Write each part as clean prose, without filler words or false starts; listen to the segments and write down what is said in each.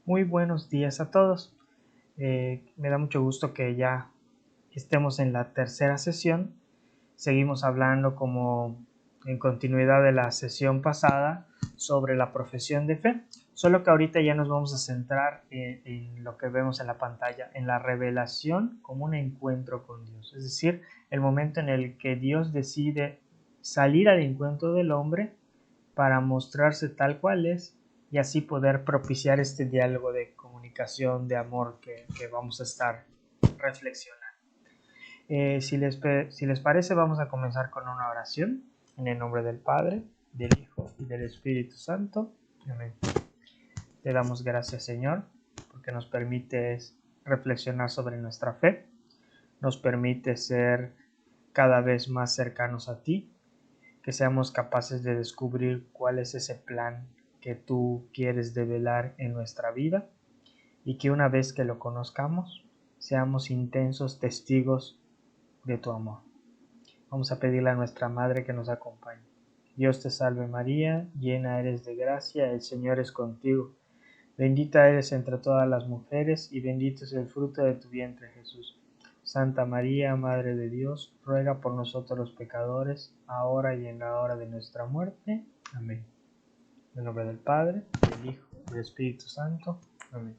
Muy buenos días a todos. Me da mucho gusto que ya estemos en la tercera sesión. Seguimos hablando como en continuidad de la sesión pasada sobre la profesión de fe, solo que ahorita ya nos vamos a centrar en lo que vemos en la pantalla, en la revelación como un encuentro con Dios, es decir, el momento en el que Dios decide salir al encuentro del hombre para mostrarse tal cual es y así poder propiciar este diálogo de comunicación, de amor que vamos a estar reflexionando. Si les parece, vamos a comenzar con una oración en el nombre del Padre, del Hijo y del Espíritu Santo. Amén. Te damos gracias, Señor, porque nos permites reflexionar sobre nuestra fe, nos permite ser cada vez más cercanos a ti, que seamos capaces de descubrir cuál es ese plan que tú quieres develar en nuestra vida y que una vez que lo conozcamos, seamos intensos testigos de tu amor. Vamos a pedirle a nuestra Madre que nos acompañe. Dios te salve María, llena eres de gracia, el Señor es contigo. Bendita eres entre todas las mujeres y bendito es el fruto de tu vientre Jesús. Santa María, Madre de Dios, ruega por nosotros los pecadores, ahora y en la hora de nuestra muerte. Amén. En el nombre del Padre, del Hijo y del Espíritu Santo. Amén.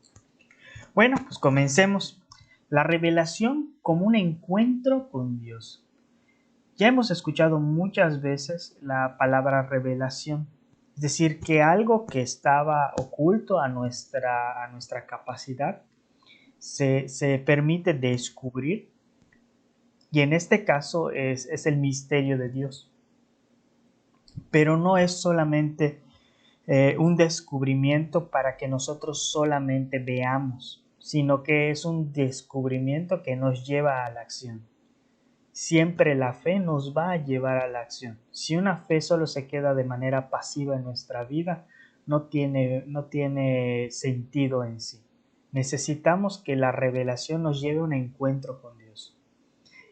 Bueno, pues comencemos. La revelación como un encuentro con Dios. Ya hemos escuchado muchas veces la palabra revelación, es decir, que algo que estaba oculto a nuestra capacidad se permite descubrir, y en este caso es el misterio de Dios. Pero no es solamente un descubrimiento para que nosotros solamente veamos, sino que es un descubrimiento que nos lleva a la acción. Siempre la fe nos va a llevar a la acción. Si una fe solo se queda de manera pasiva en nuestra vida, no tiene sentido en sí. Necesitamos que la revelación nos lleve a un encuentro con Dios.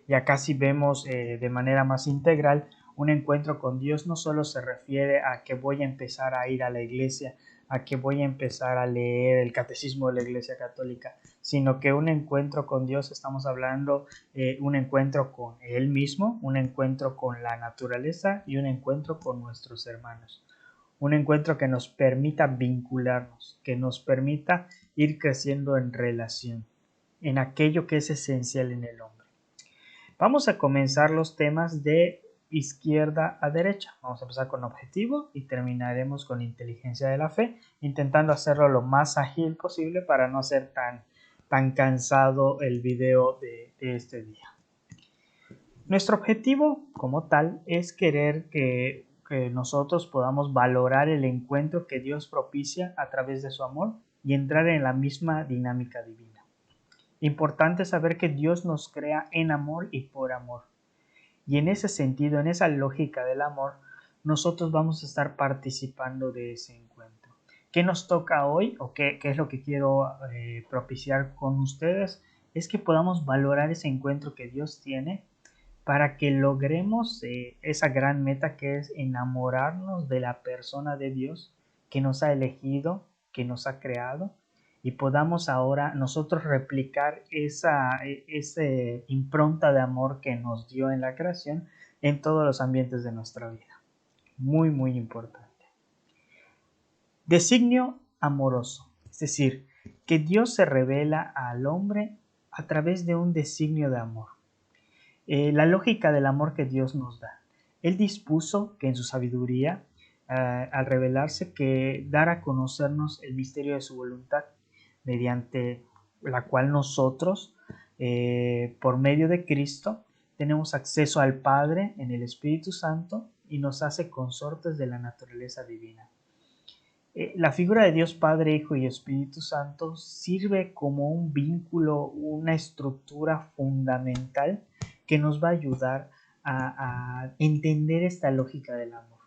Y acá si vemos de manera más integral, un encuentro con Dios no solo se refiere a que voy a empezar a ir a la iglesia, a que voy a empezar a leer el catecismo de la Iglesia Católica, sino que un encuentro con Dios, estamos hablando un encuentro con Él mismo, un encuentro con la naturaleza y un encuentro con nuestros hermanos. Un encuentro que nos permita vincularnos, que nos permita ir creciendo en relación, en aquello que es esencial en el hombre. Vamos a comenzar los temas de izquierda a derecha. Vamos a empezar con objetivo y terminaremos con inteligencia de la fe, intentando hacerlo lo más ágil posible para no hacer tan cansado el video de este día. Nuestro objetivo como tal es querer que nosotros podamos valorar el encuentro que Dios propicia a través de su amor y entrar en la misma dinámica divina. Importante saber que Dios nos crea en amor y por amor. Y en ese sentido, en esa lógica del amor, nosotros vamos a estar participando de ese encuentro. ¿Qué nos toca hoy o qué es lo que quiero propiciar con ustedes? Es que podamos valorar ese encuentro que Dios tiene para que logremos esa gran meta que es enamorarnos de la persona de Dios que nos ha elegido, que nos ha creado, y podamos ahora nosotros replicar esa impronta de amor que nos dio en la creación en todos los ambientes de nuestra vida. Muy, muy importante. Designio amoroso, es decir, que Dios se revela al hombre a través de un designio de amor. La lógica del amor que Dios nos da. Él dispuso que en su sabiduría, al revelarse, que dar a conocernos el misterio de su voluntad, mediante la cual nosotros, por medio de Cristo, tenemos acceso al Padre en el Espíritu Santo y nos hace consortes de la naturaleza divina. La figura de Dios Padre, Hijo y Espíritu Santo sirve como un vínculo, una estructura fundamental que nos va a ayudar a entender esta lógica del amor.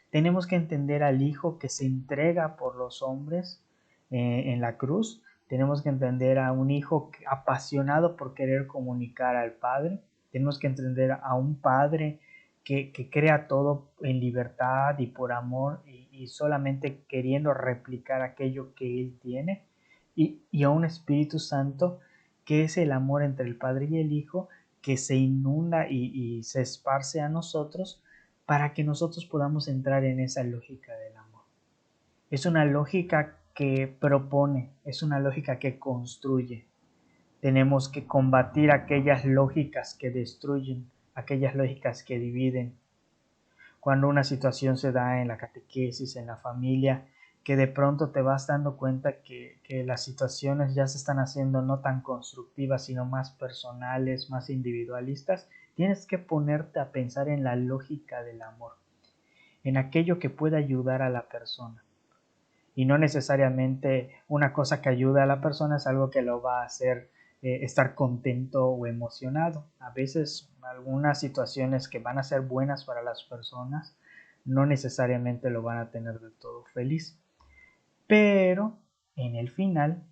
Tenemos que entender al Hijo que se entrega por los hombres en la cruz. Tenemos que entender a un Hijo apasionado por querer comunicar al Padre. Tenemos que entender a un Padre que crea todo en libertad y por amor y solamente queriendo replicar aquello que Él tiene. y a un Espíritu Santo que es el amor entre el Padre y el Hijo, que se inunda y se esparce a nosotros para que nosotros podamos entrar en esa lógica del amor. Es una lógica que propone, es una lógica que construye. Tenemos que combatir aquellas lógicas que destruyen, aquellas lógicas que dividen. Cuando una situación se da en la catequesis, en la familia, que de pronto te vas dando cuenta que las situaciones ya se están haciendo no tan constructivas, sino más personales, más individualistas, tienes que ponerte a pensar en la lógica del amor, en aquello que puede ayudar a la persona. Y no necesariamente una cosa que ayude a la persona es algo que lo va a hacer estar contento o emocionado. A veces algunas situaciones que van a ser buenas para las personas no necesariamente lo van a tener del todo feliz. Pero en el final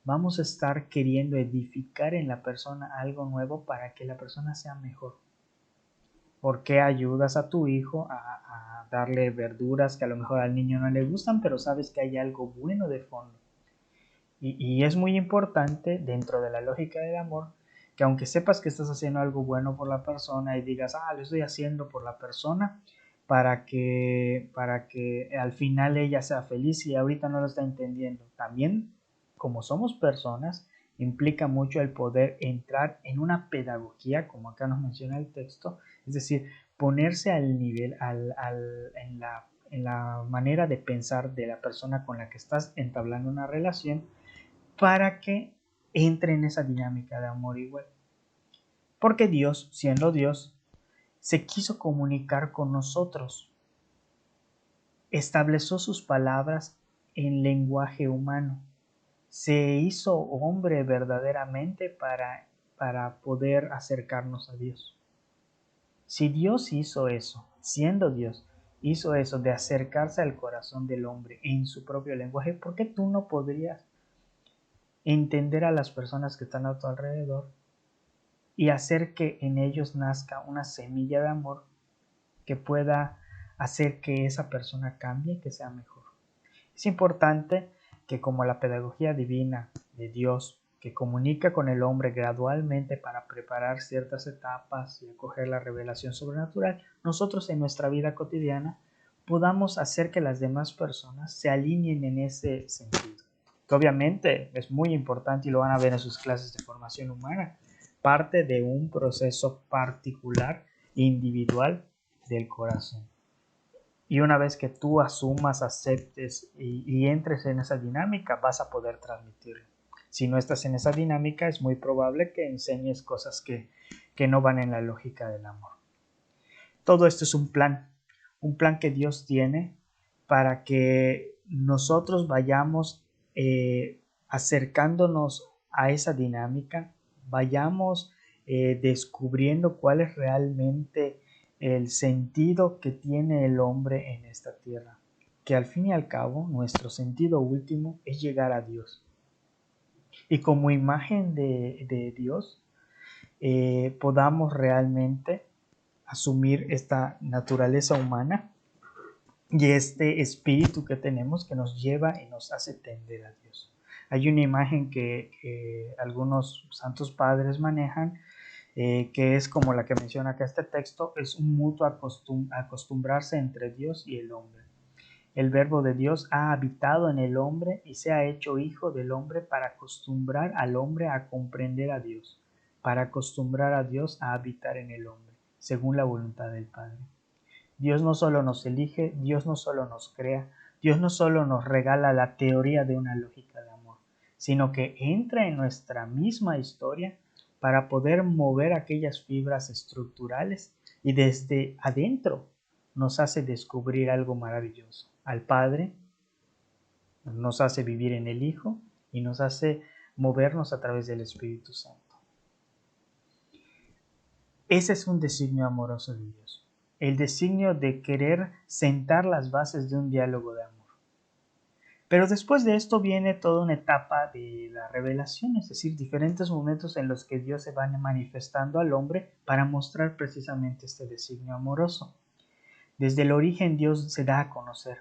vamos a estar queriendo edificar en la persona algo nuevo para que la persona sea mejor. ¿Por qué ayudas a tu hijo a darle verduras que a lo mejor al niño no le gustan, pero sabes que hay algo bueno de fondo? Y es muy importante dentro de la lógica del amor que aunque sepas que estás haciendo algo bueno por la persona y digas, lo estoy haciendo por la persona para que al final ella sea feliz y ahorita no lo está entendiendo. También, como somos personas, implica mucho el poder entrar en una pedagogía, como acá nos menciona el texto, es decir, ponerse al nivel, en la manera de pensar de la persona con la que estás entablando una relación para que entre en esa dinámica de amor igual. Porque Dios, siendo Dios, se quiso comunicar con nosotros. Estableció sus palabras en lenguaje humano. Se hizo hombre verdaderamente para poder acercarnos a Dios. Si Dios hizo eso, siendo Dios, hizo eso de acercarse al corazón del hombre en su propio lenguaje, ¿por qué tú no podrías entender a las personas que están a tu alrededor y hacer que en ellos nazca una semilla de amor que pueda hacer que esa persona cambie, que sea mejor? Es importante que como la pedagogía divina de Dios, que comunica con el hombre gradualmente para preparar ciertas etapas y acoger la revelación sobrenatural, nosotros en nuestra vida cotidiana podamos hacer que las demás personas se alineen en ese sentido. Que obviamente es muy importante y lo van a ver en sus clases de formación humana, parte de un proceso particular, individual del corazón. Y una vez que tú asumas, aceptes y entres en esa dinámica, vas a poder transmitirlo. Si no estás en esa dinámica, es muy probable que enseñes cosas que no van en la lógica del amor. Todo esto es un plan que Dios tiene para que nosotros vayamos acercándonos a esa dinámica, vayamos descubriendo cuál es realmente el sentido que tiene el hombre en esta tierra, que al fin y al cabo nuestro sentido último es llegar a Dios. Y como imagen de Dios, podamos realmente asumir esta naturaleza humana y este espíritu que tenemos que nos lleva y nos hace tender a Dios. Hay una imagen que algunos santos padres manejan, que es como la que menciona acá este texto, es un mutuo acostumbrarse entre Dios y el hombre. El verbo de Dios ha habitado en el hombre y se ha hecho hijo del hombre para acostumbrar al hombre a comprender a Dios, para acostumbrar a Dios a habitar en el hombre, según la voluntad del Padre. Dios no solo nos elige, Dios no solo nos crea, Dios no solo nos regala la teoría de una lógica de amor, sino que entra en nuestra misma historia para poder mover aquellas fibras estructurales y desde adentro nos hace descubrir algo maravilloso. Al Padre, nos hace vivir en el Hijo y nos hace movernos a través del Espíritu Santo. Ese es un designio amoroso de Dios, el designio de querer sentar las bases de un diálogo de amor. Pero después de esto viene toda una etapa de la revelación, es decir, diferentes momentos en los que Dios se va manifestando al hombre para mostrar precisamente este designio amoroso. Desde el origen Dios se da a conocer.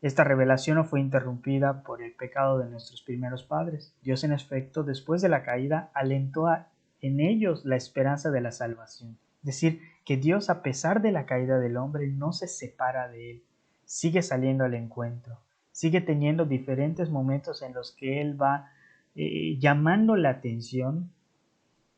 Esta revelación no fue interrumpida por el pecado de nuestros primeros padres. Dios, en efecto, después de la caída, alentó en ellos la esperanza de la salvación. Es decir, que Dios, a pesar de la caída del hombre, no se separa de él, sigue saliendo al encuentro, sigue teniendo diferentes momentos en los que él va llamando la atención,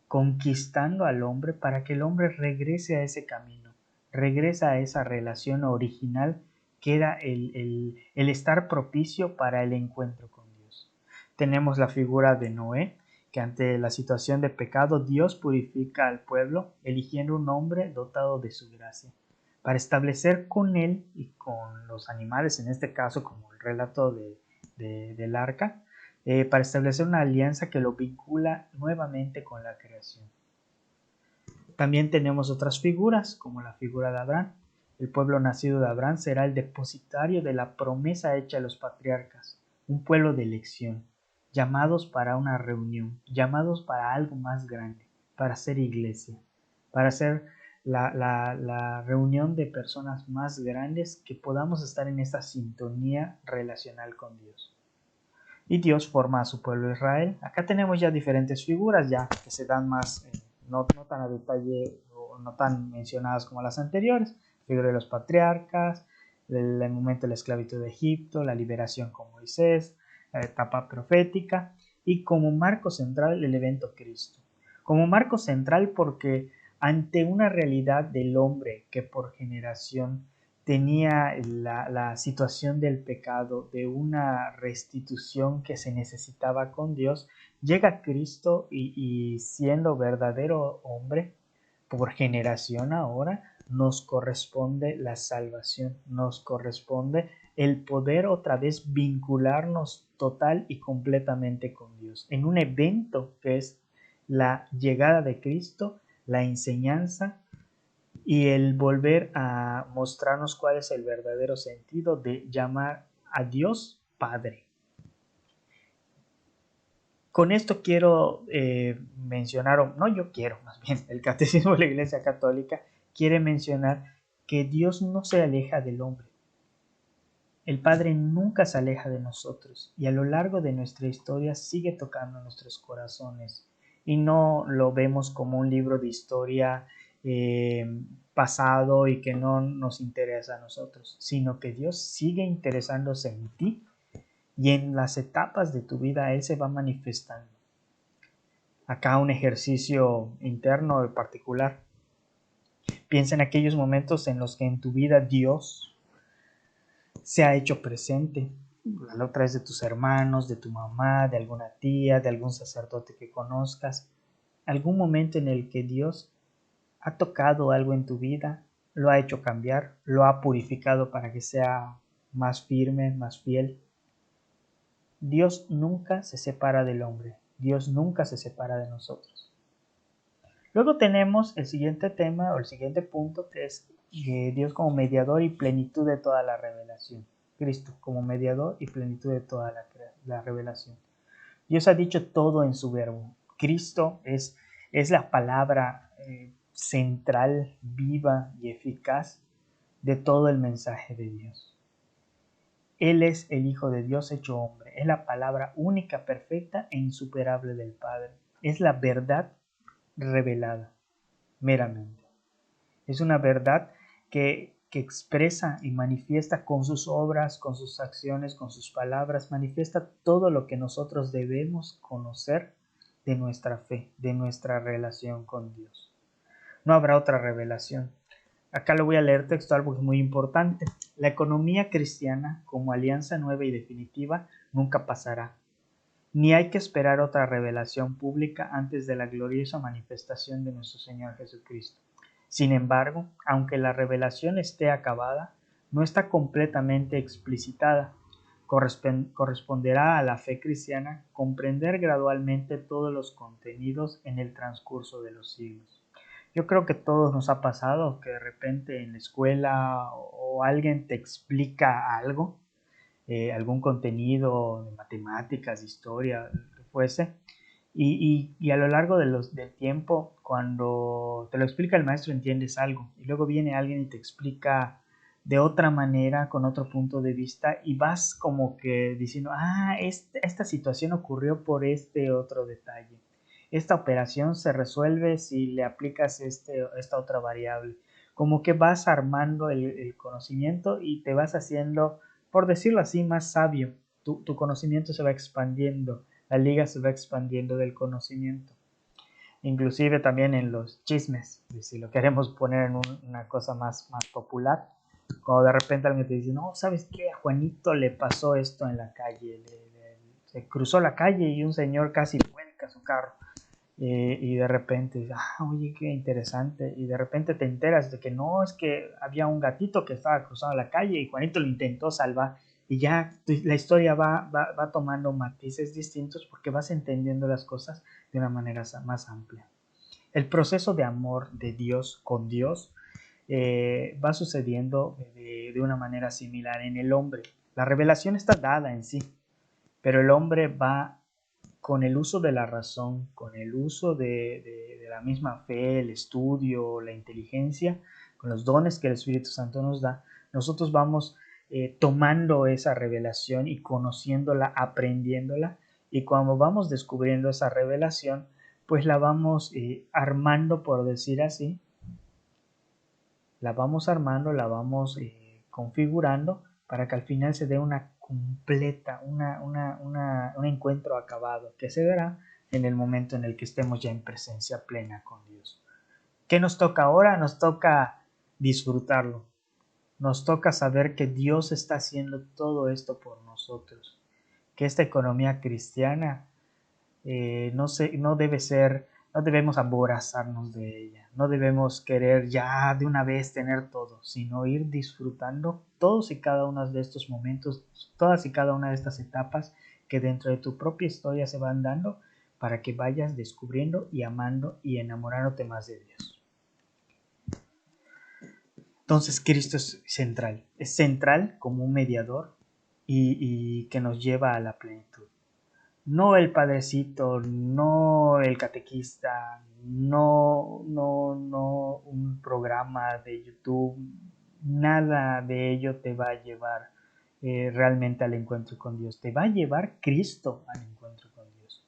conquistando al hombre para que el hombre regrese a ese camino, regrese a esa relación original que era el estar propicio para el encuentro con Dios. Tenemos la figura de Noé, que ante la situación de pecado Dios purifica al pueblo, eligiendo un hombre dotado de su gracia, para establecer con él y con los animales, en este caso como el relato del arca, para establecer una alianza que lo vincula nuevamente con la creación. También tenemos otras figuras, como la figura de Abraham. El pueblo nacido de Abraham será el depositario de la promesa hecha a los patriarcas, un pueblo de elección, llamados para una reunión, llamados para algo más grande, para ser iglesia, para ser la reunión de personas más grandes que podamos estar en esta sintonía relacional con Dios. Y Dios forma a su pueblo Israel. Acá tenemos ya diferentes figuras ya que se dan más, no tan a detalle o no tan mencionadas como las anteriores. La figura de los patriarcas, el momento de la esclavitud de Egipto, la liberación con Moisés, la etapa profética y como marco central el evento Cristo. Como marco central porque ante una realidad del hombre que por generación tenía la situación del pecado, de una restitución que se necesitaba con Dios, llega Cristo y siendo verdadero hombre, por generación ahora, nos corresponde la salvación, nos corresponde el poder otra vez vincularnos total y completamente con Dios, en un evento que es la llegada de Cristo, la enseñanza, y el volver a mostrarnos cuál es el verdadero sentido de llamar a Dios Padre. Con esto quiero mencionar, o no yo quiero, más bien, el Catecismo de la Iglesia Católica quiere mencionar que Dios no se aleja del hombre. El Padre nunca se aleja de nosotros y a lo largo de nuestra historia sigue tocando nuestros corazones y no lo vemos como un libro de historia pasado y que no nos interesa a nosotros, sino que Dios sigue interesándose en ti y en las etapas de tu vida Él se va manifestando. Acá un ejercicio interno en particular. Piensa en aquellos momentos en los que en tu vida Dios se ha hecho presente. La otra es de tus hermanos, de tu mamá, de alguna tía, de algún sacerdote que conozcas. Algún momento en el que Dios ha tocado algo en tu vida, lo ha hecho cambiar, lo ha purificado para que sea más firme, más fiel. Dios nunca se separa del hombre. Dios nunca se separa de nosotros. Luego tenemos el siguiente tema o el siguiente punto que es Dios como mediador y plenitud de toda la revelación. Cristo como mediador y plenitud de toda la revelación. Dios ha dicho todo en su verbo. Cristo es la palabra central, viva y eficaz de todo el mensaje de Dios. Él es el Hijo de Dios hecho hombre. Es la palabra única, perfecta e insuperable del Padre. Es la verdad revelada meramente. Es una verdad que expresa y manifiesta con sus obras, con sus acciones, con sus palabras, manifiesta todo lo que nosotros debemos conocer de nuestra fe, de nuestra relación con Dios. No habrá otra revelación. Acá lo voy a leer textual porque es muy importante. La economía cristiana, como alianza nueva y definitiva, nunca pasará. Ni hay que esperar otra revelación pública antes de la gloriosa manifestación de nuestro Señor Jesucristo. Sin embargo, aunque la revelación esté acabada, no está completamente explicitada. Corresponderá a la fe cristiana comprender gradualmente todos los contenidos en el transcurso de los siglos. Yo creo que a todos nos ha pasado que de repente en la escuela o alguien te explica algo, algún contenido de matemáticas, de historia, lo que fuese, y a lo largo del tiempo, cuando te lo explica el maestro, entiendes algo, y luego viene alguien y te explica de otra manera, con otro punto de vista, y vas como que diciendo, esta situación ocurrió por este otro detalle. Esta operación se resuelve si le aplicas esta otra variable. Como que vas armando el conocimiento y te vas haciendo, por decirlo así, más sabio. Tu conocimiento se va expandiendo, la liga se va expandiendo del conocimiento. Inclusive también en los chismes, si lo queremos poner en una cosa más popular, cuando de repente alguien te dice, no, ¿sabes qué? A Juanito le pasó esto en la calle, se cruzó la calle y un señor casi vuelca su carro. Y de repente, oye, qué interesante. Y de repente te enteras de que no, es que había un gatito que estaba cruzando la calle y Juanito lo intentó salvar. Y ya la historia va tomando matices distintos porque vas entendiendo las cosas de una manera más amplia. El proceso de amor de Dios con Dios va sucediendo de una manera similar en el hombre. La revelación está dada en sí, pero el hombre va con el uso de la razón, con el uso de la misma fe, el estudio, la inteligencia, con los dones que el Espíritu Santo nos da, nosotros vamos tomando esa revelación y conociéndola, aprendiéndola, y cuando vamos descubriendo esa revelación, pues la vamos armando, por decir así, la vamos armando, la vamos configurando para que al final se dé una completa, un encuentro acabado que se dará en el momento en el que estemos ya en presencia plena con Dios. ¿Qué nos toca ahora? Nos toca disfrutarlo. Nos toca saber que Dios está haciendo todo esto por nosotros, que esta economía cristiana no debemos aborazarnos de ella, no debemos querer ya de una vez tener todo, sino ir disfrutando todos y cada uno de estos momentos, todas y cada una de estas etapas que dentro de tu propia historia se van dando para que vayas descubriendo y amando y enamorándote más de Dios. Entonces Cristo es central como un mediador y que nos lleva a la plenitud. No el padrecito, no el catequista, no un programa de YouTube, nada de ello te va a llevar realmente al encuentro con Dios. Te va a llevar Cristo al encuentro con Dios.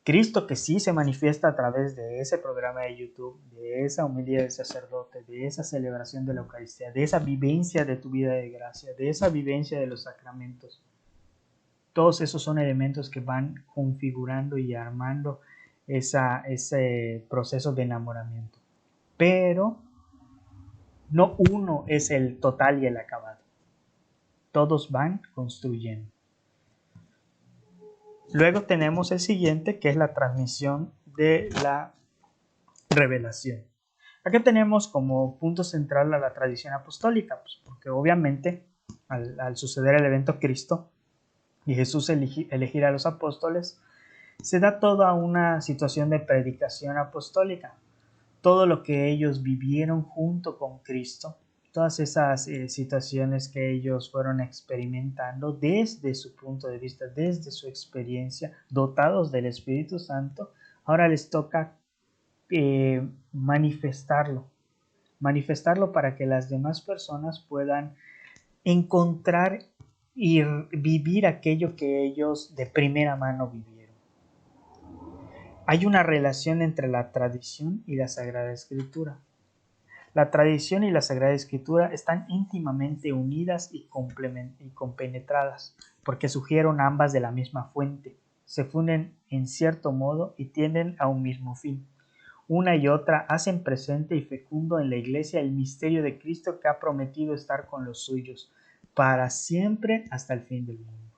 Cristo que sí se manifiesta a través de ese programa de YouTube, de esa homilía del sacerdote, de esa celebración de la Eucaristía, de esa vivencia de tu vida de gracia, de esa vivencia de los sacramentos. Todos esos son elementos que van configurando y armando ese proceso de enamoramiento. Pero no uno es el total y el acabado. Todos van construyendo. Luego tenemos el siguiente, que es la transmisión de la revelación. Acá tenemos como punto central a la tradición apostólica, pues porque obviamente al suceder el evento Cristo y Jesús elegir a los apóstoles, se da toda una situación de predicación apostólica. Todo lo que ellos vivieron junto con Cristo, todas esas situaciones que ellos fueron experimentando desde su punto de vista, desde su experiencia, dotados del Espíritu Santo, ahora les toca manifestarlo para que las demás personas puedan encontrar y vivir aquello que ellos de primera mano vivieron. Hay una relación entre la tradición y la Sagrada Escritura. La tradición y la Sagrada Escritura están íntimamente unidas y compenetradas, porque surgieron ambas de la misma fuente, se funden en cierto modo y tienden a un mismo fin. Una y otra hacen presente y fecundo en la Iglesia el misterio de Cristo que ha prometido estar con los suyos para siempre hasta el fin del mundo.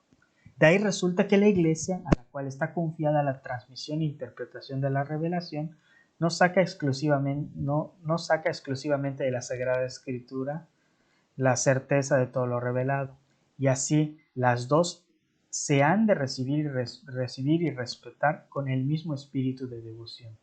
De ahí resulta que la Iglesia, a la cual está confiada la transmisión e interpretación de la revelación, no saca exclusivamente de la Sagrada Escritura la certeza de todo lo revelado, y así las dos se han de recibir y respetar con el mismo espíritu de devoción.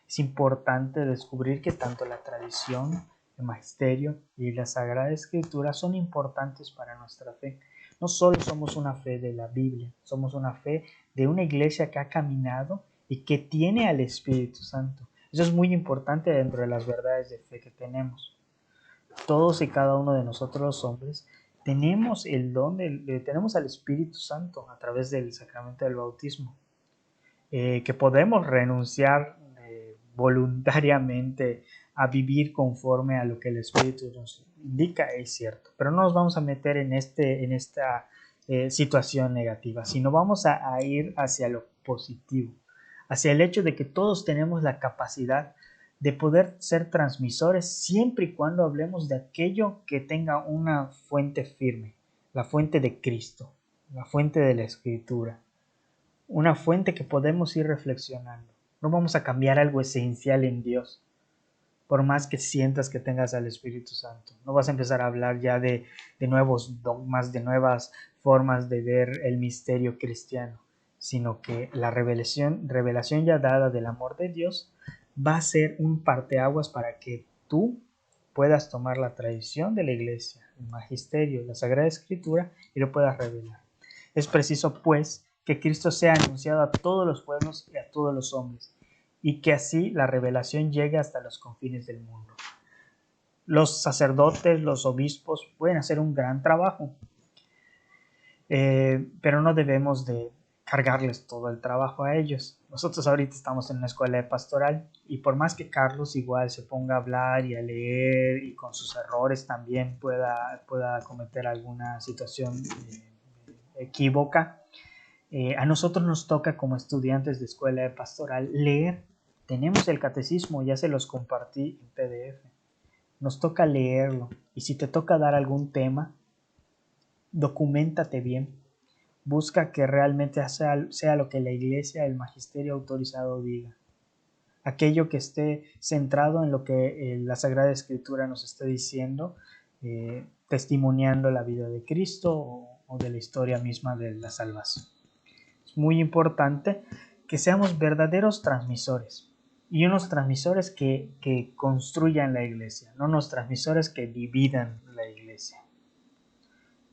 Es importante descubrir que tanto la tradición, el magisterio y la Sagrada Escritura son importantes para nuestra fe. No solo somos una fe de la Biblia, somos una fe de una iglesia que ha caminado y que tiene al Espíritu Santo. Eso es muy importante dentro de las verdades de fe que tenemos. todos y cada uno de nosotros los hombres, tenemos el don, tenemos al Espíritu Santo a través del sacramento del bautismo, que podemos renunciar voluntariamente a vivir conforme a lo que el Espíritu nos indica, es cierto, pero no nos vamos a meter en esta situación negativa, sino vamos a ir hacia lo positivo, hacia el hecho de que todos tenemos la capacidad de poder ser transmisores siempre y cuando hablemos de aquello que tenga una fuente firme, la fuente de Cristo, la fuente de la Escritura, una fuente que podemos ir reflexionando. No vamos a cambiar algo esencial en Dios, por más que sientas que tengas al Espíritu Santo. No vas a empezar a hablar ya de nuevos dogmas, de nuevas formas de ver el misterio cristiano, sino que la revelación ya dada del amor de Dios va a ser un parteaguas para que tú puedas tomar la tradición de la Iglesia, el magisterio, la Sagrada Escritura y lo puedas revelar. Es preciso, pues, que Cristo sea anunciado a todos los pueblos y a todos los hombres, y que así la revelación llegue hasta los confines del mundo. Los sacerdotes, los obispos pueden hacer un gran trabajo, pero no debemos de cargarles todo el trabajo a ellos. Nosotros ahorita estamos en una escuela de pastoral y por más que Carlos igual se ponga a hablar y a leer y con sus errores también pueda cometer alguna situación equívoca, a nosotros nos toca como estudiantes de escuela de pastoral leer. Tenemos el catecismo, ya se los compartí en PDF. Nos toca leerlo y si te toca dar algún tema, documéntate bien. Busca que realmente sea lo que la Iglesia, el magisterio autorizado diga. Aquello que esté centrado en lo que la Sagrada Escritura nos esté diciendo, testimoniando la vida de Cristo o de la historia misma de la salvación. Es muy importante que seamos verdaderos transmisores y unos transmisores que construyan la iglesia, no unos transmisores que dividan la iglesia.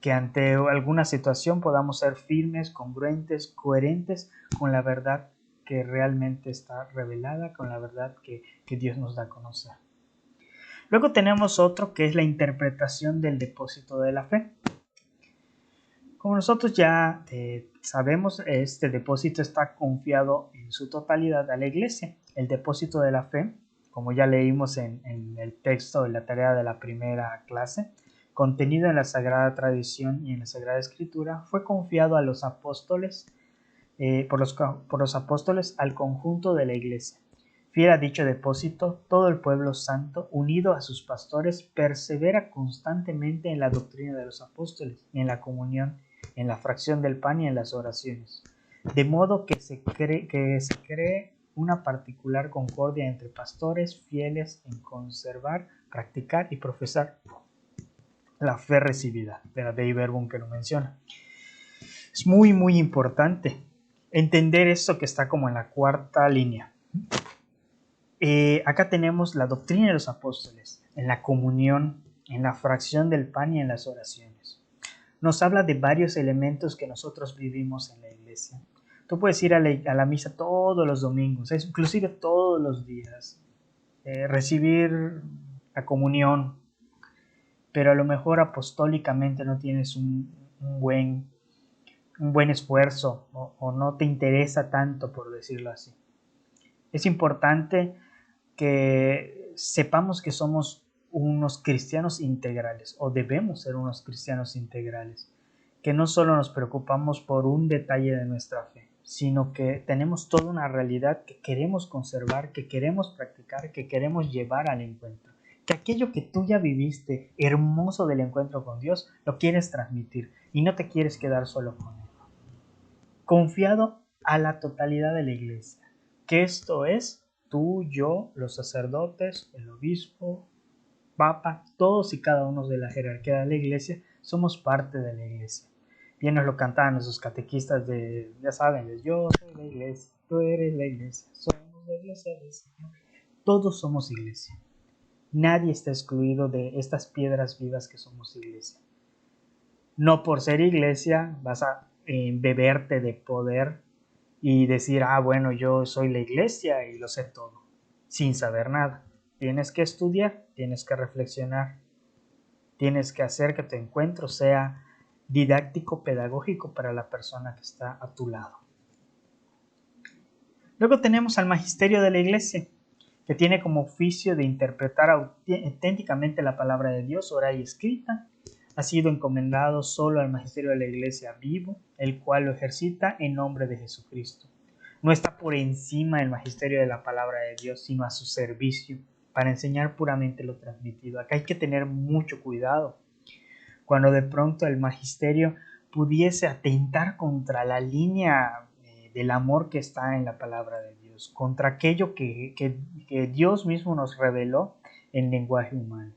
Que ante alguna situación podamos ser firmes, congruentes, coherentes con la verdad que realmente está revelada, con la verdad que Dios nos da a conocer. Luego tenemos otro que es la interpretación del depósito de la fe. Como nosotros ya sabemos, este depósito está confiado en su totalidad a la Iglesia. El depósito de la fe, como ya leímos en el texto de la tarea de la primera clase, contenido en la Sagrada Tradición y en la Sagrada Escritura, fue confiado a los apóstoles, por los apóstoles al conjunto de la Iglesia. Fiel a dicho depósito, todo el pueblo santo, unido a sus pastores, persevera constantemente en la doctrina de los apóstoles, en la comunión, en la fracción del pan y en las oraciones, de modo que se cree una particular concordia entre pastores fieles en conservar, practicar y profesar la fe recibida, de la Dei Verbum que lo menciona. Es muy muy importante entender esto que está como en la cuarta línea. Acá tenemos la doctrina de los apóstoles, en la comunión, en la fracción del pan y en las oraciones. Nos habla de varios elementos que nosotros vivimos en la iglesia. Tú puedes ir a la misa todos los domingos, inclusive todos los días, recibir la comunión, pero a lo mejor apostólicamente no tienes un buen esfuerzo o no te interesa tanto, por decirlo así. Es importante que sepamos que somos unos cristianos integrales o debemos ser unos cristianos integrales, que no solo nos preocupamos por un detalle de nuestra fe, sino que tenemos toda una realidad que queremos conservar, que queremos practicar, que queremos llevar al encuentro, que aquello que tú ya viviste hermoso del encuentro con Dios lo quieres transmitir y no te quieres quedar solo con él. Confiado a la totalidad de la iglesia, que esto es tú, yo, los sacerdotes, el obispo, papa, todos y cada uno de la jerarquía de la iglesia, somos parte de la iglesia. Bien nos lo cantaban nuestros catequistas ya saben, yo soy la iglesia, tú eres la iglesia, somos la iglesia del Señor. Todos somos iglesia. Nadie está excluido de estas piedras vivas que somos iglesia. No por ser iglesia vas a beberte de poder y decir, bueno, yo soy la iglesia y lo sé todo, sin saber nada. Tienes que estudiar, tienes que reflexionar, Tienes que hacer que tu encuentro sea didáctico, pedagógico para la persona que está a tu lado. Luego tenemos al magisterio de la iglesia, que tiene como oficio de interpretar auténticamente la palabra de Dios, oral y escrita. Ha sido encomendado solo al magisterio de la iglesia vivo, el cual lo ejercita en nombre de Jesucristo. No está por encima del magisterio de la palabra de Dios, sino a su servicio, para enseñar puramente lo transmitido. Acá hay que tener mucho cuidado. Cuando de pronto el magisterio pudiese atentar contra la línea del amor que está en la palabra de Dios, contra aquello que Dios mismo nos reveló en lenguaje humano.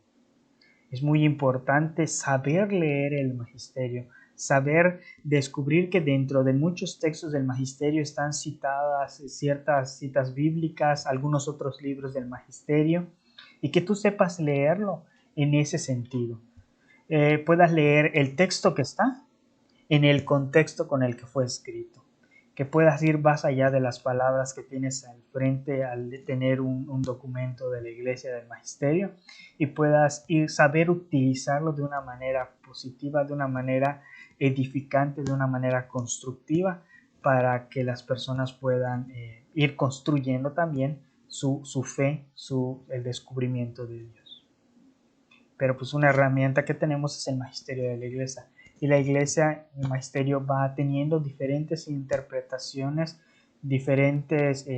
Es muy importante saber leer el magisterio, saber descubrir que dentro de muchos textos del magisterio están citadas ciertas citas bíblicas, algunos otros libros del magisterio, y que tú sepas leerlo en ese sentido. Puedas leer el texto que está en el contexto con el que fue escrito, que puedas ir más allá de las palabras que tienes al frente al tener un documento de la iglesia del magisterio y puedas saber utilizarlo de una manera positiva, de una manera edificante, de una manera constructiva para que las personas puedan ir construyendo también su fe, el descubrimiento de Dios. Pero pues una herramienta que tenemos es el magisterio de la iglesia. Y la iglesia, el magisterio va teniendo diferentes interpretaciones, diferentes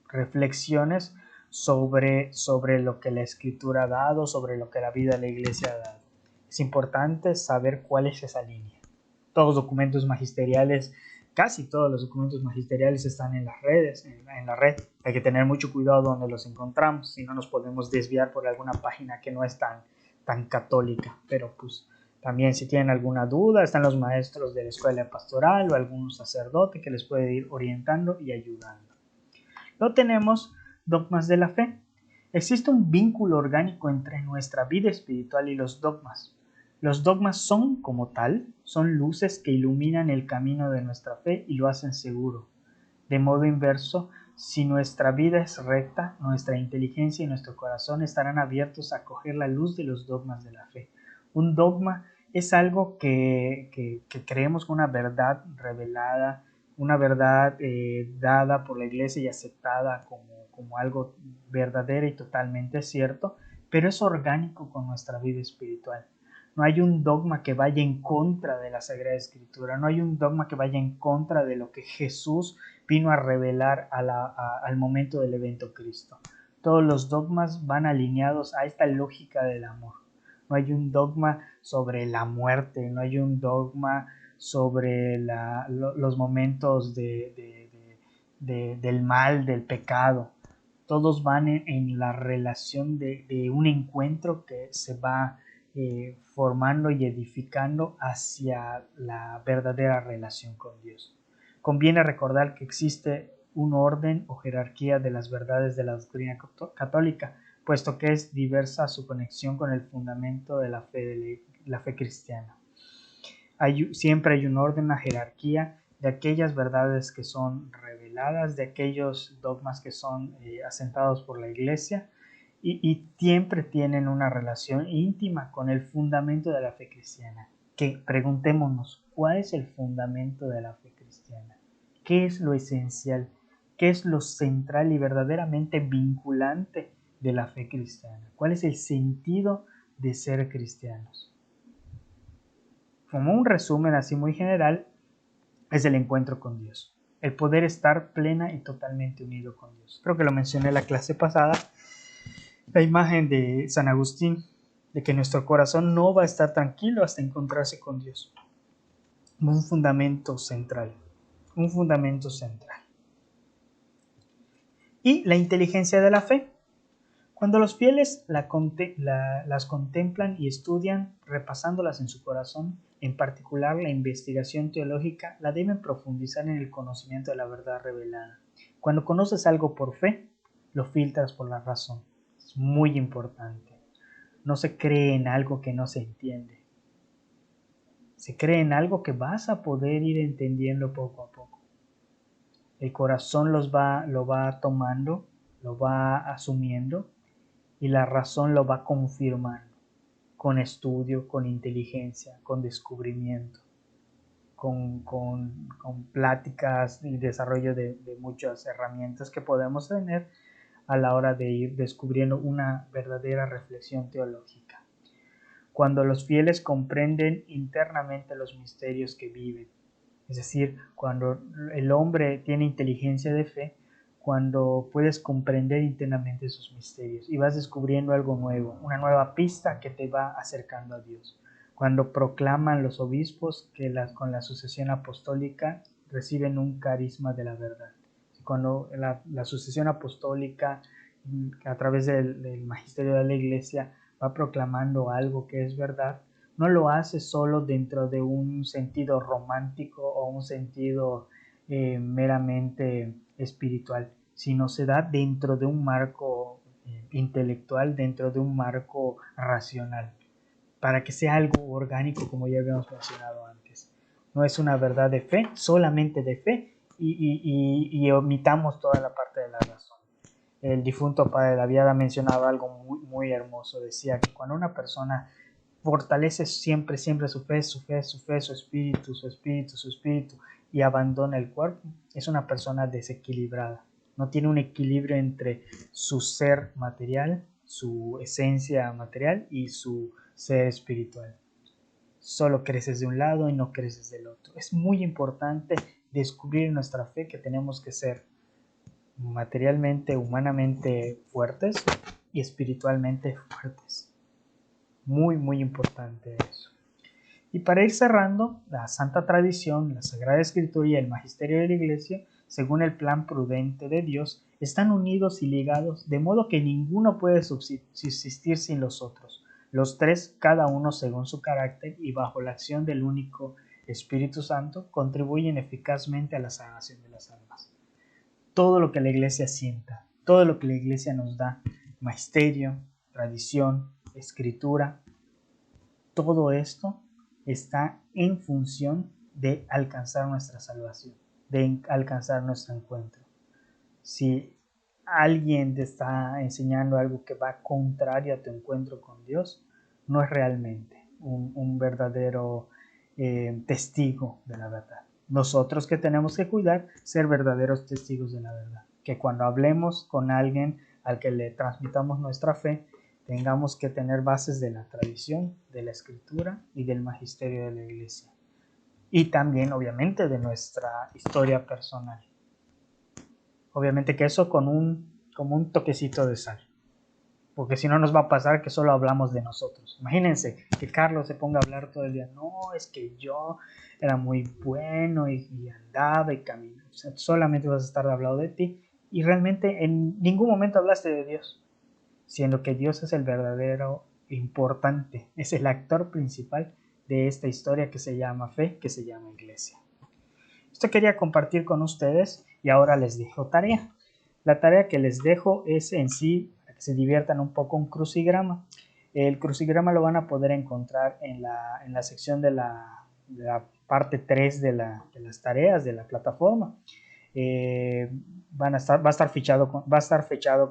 reflexiones sobre lo que la escritura ha dado, sobre lo que la vida de la iglesia ha dado. Es importante saber cuál es esa línea. Todos los documentos magisteriales, casi todos los documentos magisteriales están en las redes, en la red. Hay que tener mucho cuidado donde los encontramos, si no nos podemos desviar por alguna página que no es tan católica. Pero pues también si tienen alguna duda, están los maestros de la escuela pastoral o algún sacerdote que les puede ir orientando y ayudando. Luego tenemos dogmas de la fe. Existe un vínculo orgánico entre nuestra vida espiritual y los dogmas. Los dogmas son, como tal, son luces que iluminan el camino de nuestra fe y lo hacen seguro. De modo inverso, si nuestra vida es recta, nuestra inteligencia y nuestro corazón estarán abiertos a acoger la luz de los dogmas de la fe. Un dogma es algo que creemos que una verdad revelada, una verdad dada por la iglesia y aceptada como algo verdadero y totalmente cierto, pero es orgánico con nuestra vida espiritual. No hay un dogma que vaya en contra de la Sagrada Escritura, no hay un dogma que vaya en contra de lo que Jesús vino a revelar al momento del evento Cristo. Todos los dogmas van alineados a esta lógica del amor. No hay un dogma sobre la muerte, no hay un dogma sobre los momentos del mal, del pecado. Todos van en la relación de un encuentro que se va formando y edificando hacia la verdadera relación con Dios. Conviene recordar que existe un orden o jerarquía de las verdades de la doctrina católica, puesto que es diversa su conexión con el fundamento de la fe cristiana. Siempre hay un orden, una jerarquía de aquellas verdades que son reveladas, de aquellos dogmas que son asentados por la iglesia, y siempre tienen una relación íntima con el fundamento de la fe cristiana. Que preguntémonos, ¿cuál es el fundamento de la fe cristiana? ¿Qué es lo esencial? ¿Qué es lo central y verdaderamente vinculante de la fe cristiana? ¿Cuál es el sentido de ser cristianos? Como un resumen así muy general, es el encuentro con Dios, el poder estar plena y totalmente unido con Dios. Creo que lo mencioné en la clase pasada, la imagen de San Agustín, de que nuestro corazón no va a estar tranquilo hasta encontrarse con Dios. Un fundamento central, un fundamento central. Y la inteligencia de la fe. Cuando los fieles las contemplan y estudian, repasándolas en su corazón, en particular la investigación teológica, la deben profundizar en el conocimiento de la verdad revelada. Cuando conoces algo por fe, lo filtras por la razón. Es muy importante. No se cree en algo que no se entiende. Se cree en algo que vas a poder ir entendiendo poco a poco. El corazón lo va tomando, lo va asumiendo, y la razón lo va confirmando. con estudio, con inteligencia, con descubrimiento, con pláticas y desarrollo de muchas herramientas que podemos tener a la hora de ir descubriendo una verdadera reflexión teológica. Cuando los fieles comprenden internamente los misterios que viven, es decir, cuando el hombre tiene inteligencia de fe, cuando puedes comprender internamente sus misterios y vas descubriendo algo nuevo, una nueva pista que te va acercando a Dios. Cuando proclaman los obispos que con la sucesión apostólica reciben un carisma de la verdad. Cuando la sucesión apostólica a través del magisterio de la Iglesia va proclamando algo que es verdad, no lo hace solo dentro de un sentido romántico o un sentido meramente espiritual, sino se da dentro de un marco intelectual, dentro de un marco racional, para que sea algo orgánico, como ya habíamos mencionado antes. No es una verdad de fe, solamente de fe, y omitamos toda la parte de la razón. El difunto padre de la Viada mencionaba algo muy, muy hermoso. Decía que cuando una persona fortalece siempre su fe, su espíritu, y abandona el cuerpo, es una persona desequilibrada. No tiene un equilibrio entre su ser material, su esencia material y su ser espiritual. Solo creces de un lado y no creces del otro. Es muy importante descubrir en nuestra fe que tenemos que ser materialmente, humanamente fuertes y espiritualmente fuertes. Muy, muy importante eso. Y para ir cerrando, la Santa Tradición, la Sagrada Escritura y el Magisterio de la Iglesia, según el plan prudente de Dios, están unidos y ligados, de modo que ninguno puede subsistir sin los otros. Los tres, cada uno según su carácter y bajo la acción del único Espíritu Santo, contribuyen eficazmente a la salvación de las almas. Todo lo que la Iglesia sienta, todo lo que la Iglesia nos da, magisterio, tradición, escritura, todo esto está en función de alcanzar nuestra salvación, de alcanzar nuestro encuentro. Si alguien te está enseñando algo que va contrario a tu encuentro con Dios, no es realmente un verdadero testigo de la verdad. Nosotros que tenemos que cuidar, ser verdaderos testigos de la verdad. Que cuando hablemos con alguien al que le transmitamos nuestra fe, tengamos que tener bases de la tradición, de la escritura y del magisterio de la Iglesia. Y también, obviamente, de nuestra historia personal. Obviamente que eso como un toquecito de sal. Porque si no nos va a pasar que solo hablamos de nosotros. Imagínense que Carlos se ponga a hablar todo el día. No, es que yo era muy bueno y andaba y caminaba. O sea, solamente vas a estar hablando de ti. Y realmente en ningún momento hablaste de Dios. Siendo que Dios es el verdadero importante. Es el actor principal de esta historia que se llama fe, que se llama iglesia. Esto quería compartir con ustedes y ahora les dejo tarea. La tarea que les dejo es en sí, para que se diviertan un poco, un crucigrama. El crucigrama lo van a poder encontrar en la sección de la parte 3 de las tareas de la plataforma. Va a estar fechado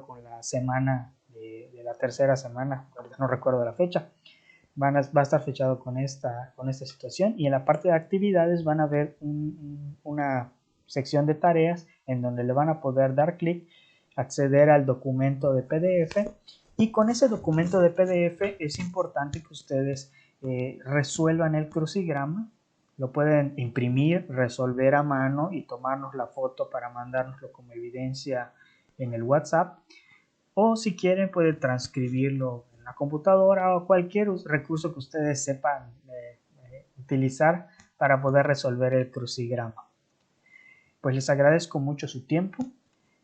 con la semana de la tercera semana, no recuerdo la fecha. Va a estar fechado con esta situación, y en la parte de actividades van a ver una sección de tareas en donde le van a poder dar clic, acceder al documento de PDF, y con ese documento de PDF es importante que ustedes resuelvan el crucigrama. Lo pueden imprimir, resolver a mano y tomarnos la foto para mandárnoslo como evidencia en el WhatsApp, o si quieren pueden transcribirlo en la computadora o cualquier recurso que ustedes sepan utilizar para poder resolver el crucigrama. Pues les agradezco mucho su tiempo.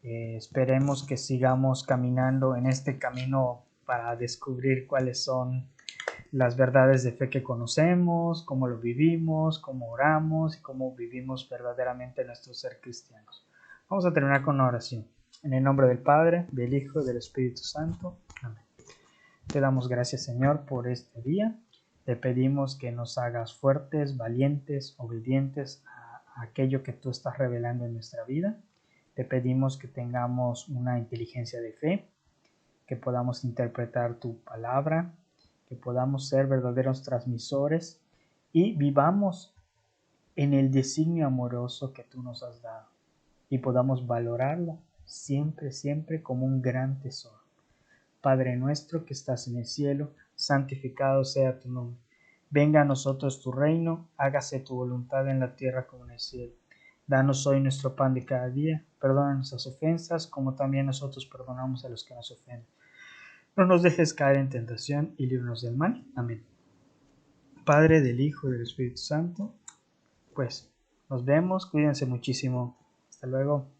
Esperemos que sigamos caminando en este camino para descubrir cuáles son las verdades de fe que conocemos, cómo lo vivimos, cómo oramos y cómo vivimos verdaderamente nuestro ser cristianos. Vamos a terminar con una oración. En el nombre del Padre, del Hijo y del Espíritu Santo. Amén. Te damos gracias, Señor, por este día. Te pedimos que nos hagas fuertes, valientes, obedientes a aquello que tú estás revelando en nuestra vida. Te pedimos que tengamos una inteligencia de fe, que podamos interpretar tu palabra, que podamos ser verdaderos transmisores y vivamos en el designio amoroso que tú nos has dado y podamos valorarlo siempre, siempre como un gran tesoro. Padre nuestro que estás en el cielo, santificado sea tu nombre. Venga a nosotros tu reino, hágase tu voluntad en la tierra como en el cielo. Danos hoy nuestro pan de cada día, perdona nuestras ofensas como también nosotros perdonamos a los que nos ofenden. No nos dejes caer en tentación y líbranos del mal. Amén. Padre, del Hijo y del Espíritu Santo, pues nos vemos, cuídense muchísimo. Hasta luego.